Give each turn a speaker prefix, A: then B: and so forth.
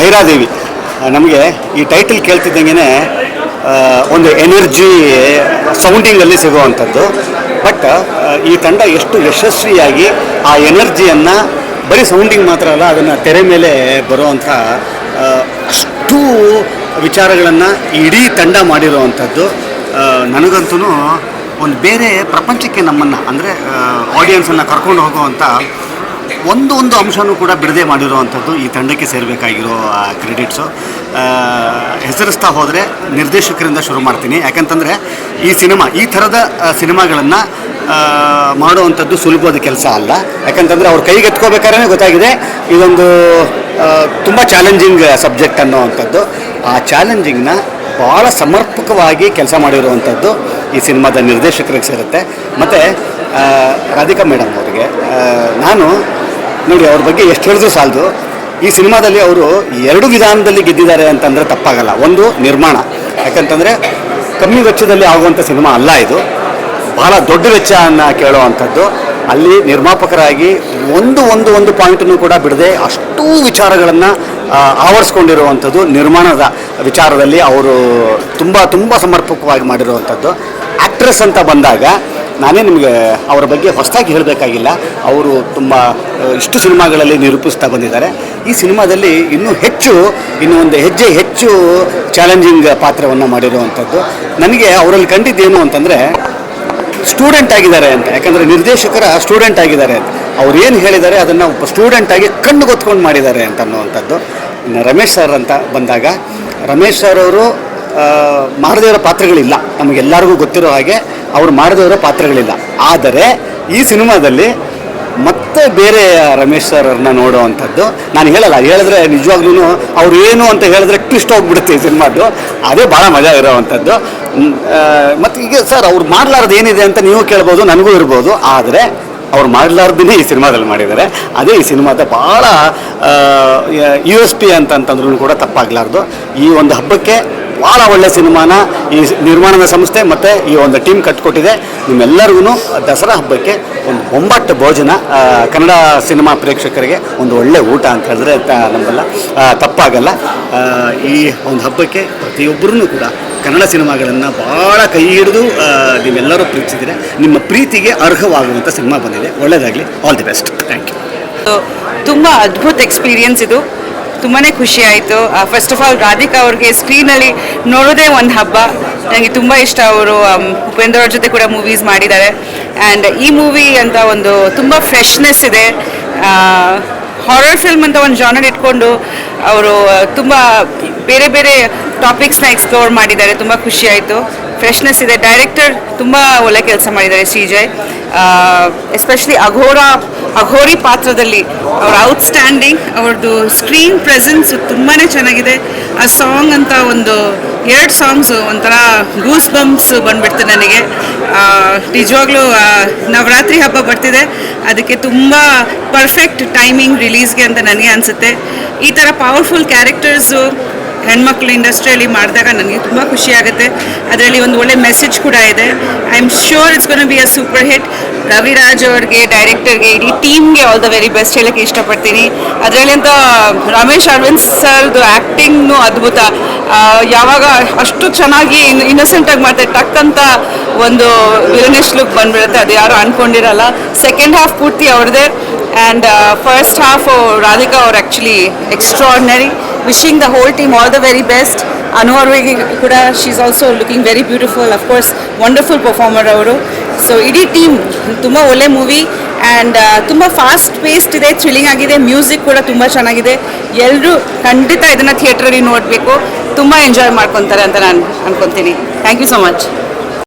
A: ಭೈರಾದೇವಿ. ನಮಗೆ ಈ ಟೈಟಲ್ ಕೇಳ್ತಿದ್ದಂಗೆ ಒಂದು ಎನರ್ಜಿ ಸೌಂಡಿಂಗಲ್ಲಿ ಸಿಗುವಂಥದ್ದು. ಬಟ್ ಈ ತಂಡ ಎಷ್ಟು ಯಶಸ್ವಿಯಾಗಿ ಆ ಎನರ್ಜಿಯನ್ನು ಬರೀ ಸೌಂಡಿಂಗ್ ಮಾತ್ರ ಅಲ್ಲ, ಅದನ್ನು ತೆರೆ ಮೇಲೆ ಬರುವಂಥ ಅಷ್ಟು ವಿಚಾರಗಳನ್ನು ಇಡೀ ತಂಡ ಮಾಡಿರುವಂಥದ್ದು ನನಗಂತೂ ಒಂದು ಬೇರೆ ಪ್ರಪಂಚಕ್ಕೆ ನಮ್ಮನ್ನು ಅಂದರೆ ಆಡಿಯನ್ಸನ್ನು ಕರ್ಕೊಂಡು ಹೋಗುವಂಥ ಒಂದು ಅಂಶನೂ ಕೂಡ ಬಿಡದೆ ಮಾಡಿರುವಂಥದ್ದು ಈ ತಂಡಕ್ಕೆ ಸೇರಬೇಕಾಗಿರೋ ಕ್ರೆಡಿಟ್ಸು. ಹೆಸರಿಸ್ತಾ ಹೋದರೆ ನಿರ್ದೇಶಕರಿಂದ ಶುರು ಮಾಡ್ತೀನಿ. ಯಾಕಂತಂದರೆ ಈ ಥರದ ಸಿನಿಮಾಗಳನ್ನು ಮಾಡುವಂಥದ್ದು ಸುಲಭವಾದ ಕೆಲಸ ಅಲ್ಲ. ಯಾಕಂತಂದರೆ ಅವ್ರು ಕೈಗೆತ್ಕೋಬೇಕಾದ್ರೆ ಗೊತ್ತಾಗಿದೆ ಇದೊಂದು ತುಂಬ ಚಾಲೆಂಜಿಂಗ್ ಸಬ್ಜೆಕ್ಟ್ ಅನ್ನೋವಂಥದ್ದು. ಆ ಚಾಲೆಂಜಿಂಗ್ನ ಭಾಳ ಸಮರ್ಪಕವಾಗಿ ಕೆಲಸ ಮಾಡಿರುವಂಥದ್ದು ಈ ಸಿನಿಮಾದ ನಿರ್ದೇಶಕರಿಗೆ ಸೇರುತ್ತೆ. ಮತ್ತು ರಾಧಿಕಾ ಮೇಡಮ್ ಅವರಿಗೆ ನಾನು ನೋಡಿ, ಅವ್ರ ಬಗ್ಗೆ ಎಷ್ಟು ಹೇಳಿದ್ರು ಸಾಲದು. ಈ ಸಿನಿಮಾದಲ್ಲಿ ಅವರು 2 ವಿಧಾನದಲ್ಲಿ ಗೆದ್ದಿದ್ದಾರೆ ಅಂತಂದರೆ ತಪ್ಪಾಗಲ್ಲ. ಒಂದು ನಿರ್ಮಾಣ, ಯಾಕಂತಂದರೆ ಕಮ್ಮಿ ವೆಚ್ಚದಲ್ಲಿ ಆಗುವಂಥ ಸಿನಿಮಾ ಅಲ್ಲ ಇದು, ಭಾಳ ದೊಡ್ಡ ವೆಚ್ಚವನ್ನು ಕೇಳುವಂಥದ್ದು. ಅಲ್ಲಿ ನಿರ್ಮಾಪಕರಾಗಿ ಒಂದು ಪಾಯಿಂಟನ್ನು ಕೂಡ ಬಿಡದೆ ಅಷ್ಟೂ ವಿಚಾರಗಳನ್ನು ಆವರಿಸ್ಕೊಂಡಿರುವಂಥದ್ದು. ನಿರ್ಮಾಣದ ವಿಚಾರದಲ್ಲಿ ಅವರು ತುಂಬ ಸಮರ್ಪಕವಾಗಿ ಮಾಡಿರುವಂಥದ್ದು. ಆ್ಯಕ್ಟ್ರೆಸ್ ಅಂತ ಬಂದಾಗ ನಾನೇ ನಿಮಗೆ ಅವರ ಬಗ್ಗೆ ಹೊಸದಾಗಿ ಹೇಳಬೇಕಾಗಿಲ್ಲ. ಅವರು ಇಷ್ಟು ಸಿನಿಮಾಗಳಲ್ಲಿ ನಿರೂಪಿಸ್ತಾ ಬಂದಿದ್ದಾರೆ. ಈ ಸಿನಿಮಾದಲ್ಲಿ ಇನ್ನೂ ಒಂದು ಹೆಜ್ಜೆ ಹೆಚ್ಚು ಚಾಲೆಂಜಿಂಗ್ ಪಾತ್ರವನ್ನು ಮಾಡಿರುವಂಥದ್ದು. ನನಗೆ ಅವರಲ್ಲಿ ಕಂಡಿದ್ದೇನು ಅಂತಂದರೆ ಸ್ಟೂಡೆಂಟ್ ಆಗಿದ್ದಾರೆ ಅಂತ. ಯಾಕಂದರೆ ನಿರ್ದೇಶಕರ ಸ್ಟೂಡೆಂಟ್ ಆಗಿದ್ದಾರೆ ಅಂತ ಅವ್ರು ಏನು ಹೇಳಿದ್ದಾರೆ ಅದನ್ನು ಒಬ್ಬ ಸ್ಟೂಡೆಂಟಾಗಿ ಕಣ್ಣು ಗೊತ್ಕೊಂಡು ಮಾಡಿದ್ದಾರೆ ಅಂತ ಅನ್ನುವಂಥದ್ದು. ಇನ್ನು ರಮೇಶ್ ಸರ್ ಅಂತ ಬಂದಾಗ, ರಮೇಶ್ ಸರ್ ಅವರು ಮಾಡದೇ ಇರೋ ಪಾತ್ರಗಳಿಲ್ಲ, ನಮಗೆಲ್ಲರಿಗೂ ಗೊತ್ತಿರೋ ಹಾಗೆ ಅವರು ಮಾಡದೇ ಇರೋ ಪಾತ್ರಗಳಿಲ್ಲ. ಆದರೆ ಈ ಸಿನಿಮಾದಲ್ಲಿ ಮತ್ತೆ ಬೇರೆ ರಮೇಶ್ ಸರ್ ಅವ್ರನ್ನ ನೋಡುವಂಥದ್ದು. ನಾನು ಹೇಳಿದ್ರೆ ನಿಜವಾಗ್ಲೂ ಅವ್ರು ಏನು ಅಂತ ಹೇಳಿದ್ರೆ ಟ್ವಿಸ್ಟ್ ಹೋಗ್ಬಿಡುತ್ತೆ ಈ ಸಿನಿಮಾದ್ದು. ಅದೇ ಭಾಳ ಮಜಾ ಇರೋವಂಥದ್ದು. ಮತ್ತು ಈಗ ಸರ್ ಅವ್ರು ಮಾಡಲಾರ್ದು ಏನಿದೆ ಅಂತ ನೀವು ಕೇಳ್ಬೋದು, ನನಗೂ ಇರ್ಬೋದು. ಆದರೆ ಅವ್ರು ಮಾಡಲಾರ್ದೇ ಈ ಸಿನಿಮಾದಲ್ಲಿ ಮಾಡಿದ್ದಾರೆ. ಅದೇ ಈ ಸಿನಿಮಾದ ಭಾಳ USP ಅಂತಂದ್ರೂ ಕೂಡ ತಪ್ಪಾಗಲಾರ್ದು. ಈ ಒಂದು ಹಬ್ಬಕ್ಕೆ ಭಾಳ ಒಳ್ಳೆಯ ಸಿನಿಮಾನ ಈ ನಿರ್ಮಾಣದ ಸಂಸ್ಥೆ ಮತ್ತು ಈ ಒಂದು ಟೀಮ್ ಕಟ್ಕೊಟ್ಟಿದೆ. ನಿಮ್ಮೆಲ್ಲರಿಗೂ ದಸರಾ ಹಬ್ಬಕ್ಕೆ ಒಂದು ಬೊಂಬಾಟ್ ಭೋಜನ, ಕನ್ನಡ ಸಿನಿಮಾ ಪ್ರೇಕ್ಷಕರಿಗೆ ಒಂದು ಒಳ್ಳೆಯ ಊಟ ಅಂತ ಹೇಳಿದ್ರೆ ನಮ್ಮಲ್ಲ ತಪ್ಪಾಗಲ್ಲ. ಈ ಒಂದು ಹಬ್ಬಕ್ಕೆ ಪ್ರತಿಯೊಬ್ಬರೂ ಕೂಡ ಕನ್ನಡ ಸಿನಿಮಾಗಳನ್ನು ಭಾಳ ಕೈ ಹಿಡಿದು ನೀವೆಲ್ಲರೂ ಪ್ರೀತಿಸಿದರೆ ನಿಮ್ಮ ಪ್ರೀತಿಗೆ ಅರ್ಹವಾಗುವಂಥ ಸಿನಿಮಾ ಬಂದಿದೆ. ಒಳ್ಳೆಯದಾಗಲಿ, all the best. Thank you.
B: ತುಂಬ ಅದ್ಭುತ ಎಕ್ಸ್ಪೀರಿಯನ್ಸ್ ಇದು. ತುಂಬಾ ಖುಷಿ ಆಯಿತು. ಫಸ್ಟ್ ಆಫ್ ಆಲ್ ರಾಧಿಕಾ ಅವ್ರಿಗೆ ಸ್ಕ್ರೀನಲ್ಲಿ ನೋಡೋದೇ ಒಂದು ಹಬ್ಬ. ನನಗೆ ತುಂಬ ಇಷ್ಟ. ಅವರು ಉಪೇಂದ್ರ ಅವ್ರ ಜೊತೆ ಕೂಡ ಮೂವೀಸ್ ಮಾಡಿದ್ದಾರೆ. ಆ್ಯಂಡ್ ಈ ಮೂವಿ ಅಂತ ಒಂದು ತುಂಬ ಫ್ರೆಶ್ನೆಸ್ ಇದೆ. ಹಾರರ್ ಫಿಲ್ಮ್ ಅಂತ ಒಂದು ಜಾನರ್ ಇಟ್ಕೊಂಡು ಅವರು ತುಂಬ ಬೇರೆ ಟಾಪಿಕ್ಸ್ನ ಎಕ್ಸ್ಪ್ಲೋರ್ ಮಾಡಿದ್ದಾರೆ. ತುಂಬ ಖುಷಿ ಆಯಿತು. ಫ್ರೆಶ್ನೆಸ್ ಇದೆ. ಡೈರೆಕ್ಟರ್ ತುಂಬ ಒಳ್ಳೆ ಕೆಲಸ ಮಾಡಿದ್ದಾರೆ, CJ. ಎಸ್ಪೆಷಲಿ ಅಘೋರಿ ಪಾತ್ರದಲ್ಲಿ ಅವ್ರ ಔಟ್ಸ್ಟ್ಯಾಂಡಿಂಗ್. ಅವ್ರದ್ದು ಸ್ಕ್ರೀನ್ ಪ್ರೆಸೆನ್ಸ್ ತುಂಬಾ ಚೆನ್ನಾಗಿದೆ. ಆ ಸಾಂಗ್ ಅಂತ 2 ಸಾಂಗ್ಸು ಒಂಥರ ಗೂಸ್ ಬಂಪ್ಸ್ ಬಂದ್ಬಿಡ್ತು ನನಗೆ. ನಿಜವಾಗ್ಲೂ ನವರಾತ್ರಿ ಹಬ್ಬ ಬರ್ತಿದೆ, ಅದಕ್ಕೆ ತುಂಬ ಪರ್ಫೆಕ್ಟ್ ಟೈಮಿಂಗ್ ರಿಲೀಸ್ಗೆ ಅಂತ ನನಗೆ ಅನಿಸುತ್ತೆ. ಈ ಥರ ಪವರ್ಫುಲ್ ಕ್ಯಾರೆಕ್ಟರ್ಸು ಹೆಣ್ಮಕ್ಳು ಇಂಡಸ್ಟ್ರಿಯಲ್ಲಿ ಮಾಡಿದಾಗ ನನಗೆ ತುಂಬ ಖುಷಿ ಆಗುತ್ತೆ. ಅದರಲ್ಲಿ ಒಂದು ಒಳ್ಳೆ ಮೆಸೇಜ್ ಕೂಡ ಇದೆ. I am sure it's gonna be a super hit. Raviraj ಅವ್ರಿಗೆ, ಡೈರೆಕ್ಟರ್ಗೆ, ಇಡೀ ಟೀಮ್ಗೆ ಆಲ್ ದ ವೆರಿ ಬೆಸ್ಟ್ ಹೇಳೋಕ್ಕೆ ಇಷ್ಟಪಡ್ತೀನಿ. ಅದರಲ್ಲಿ ಅಂತ ರಮೇಶ್ ಅರವಿಂದ್ ಸರ್ದು ಆ್ಯಕ್ಟಿಂಗ್ನು ಅದ್ಭುತ. ಯಾವಾಗ ಅಷ್ಟು ಚೆನ್ನಾಗಿ ಇನ್ನೋಸೆಂಟಾಗಿ ಮಾಡ್ತಾರೆ, ಟಕ್ಕಂತ ಒಂದು ವಿಲನಿಶ್ ಲುಕ್ ಬಂದ್ಬಿಡುತ್ತೆ. ಅದು ಯಾರು ಅಂದ್ಕೊಂಡಿರಲ್ಲ. ಸೆಕೆಂಡ್ ಹಾಫ್ ಪೂರ್ತಿ ಅವ್ರದ್ದೇ. ಆ್ಯಂಡ್ ಫಸ್ಟ್ ಹಾಫ್ ರಾಧಿಕಾ ಅವ್ರು actually extraordinary. Wishing the whole team all the very best. Anu ಅವ್ರಿಗೆ ಕೂಡ she is also looking very beautiful. Of course wonderful performer ಅವರು. ಸೊ ಇಡೀ ಟೀಮ್ ತುಂಬ ಒಳ್ಳೆ ಮೂವಿ. ಆ್ಯಂಡ್ ತುಂಬ ಫಾಸ್ಟ್ ಪೇಸ್ಡ್ ಇದೆ, ಥ್ರಿಲ್ಲಿಂಗ್ ಆಗಿದೆ. ಮ್ಯೂಸಿಕ್ ಕೂಡ ತುಂಬ ಚೆನ್ನಾಗಿದೆ. ಎಲ್ಲರೂ ಖಂಡಿತ ಇದನ್ನು ಥಿಯೇಟ್ರಲ್ಲಿ ನೋಡಬೇಕು. ತುಂಬ ಎಂಜಾಯ್ ಮಾಡ್ಕೊತಾರೆ ಅಂತ ನಾನು ಅನ್ಕೊತೀನಿ. Thank you so much.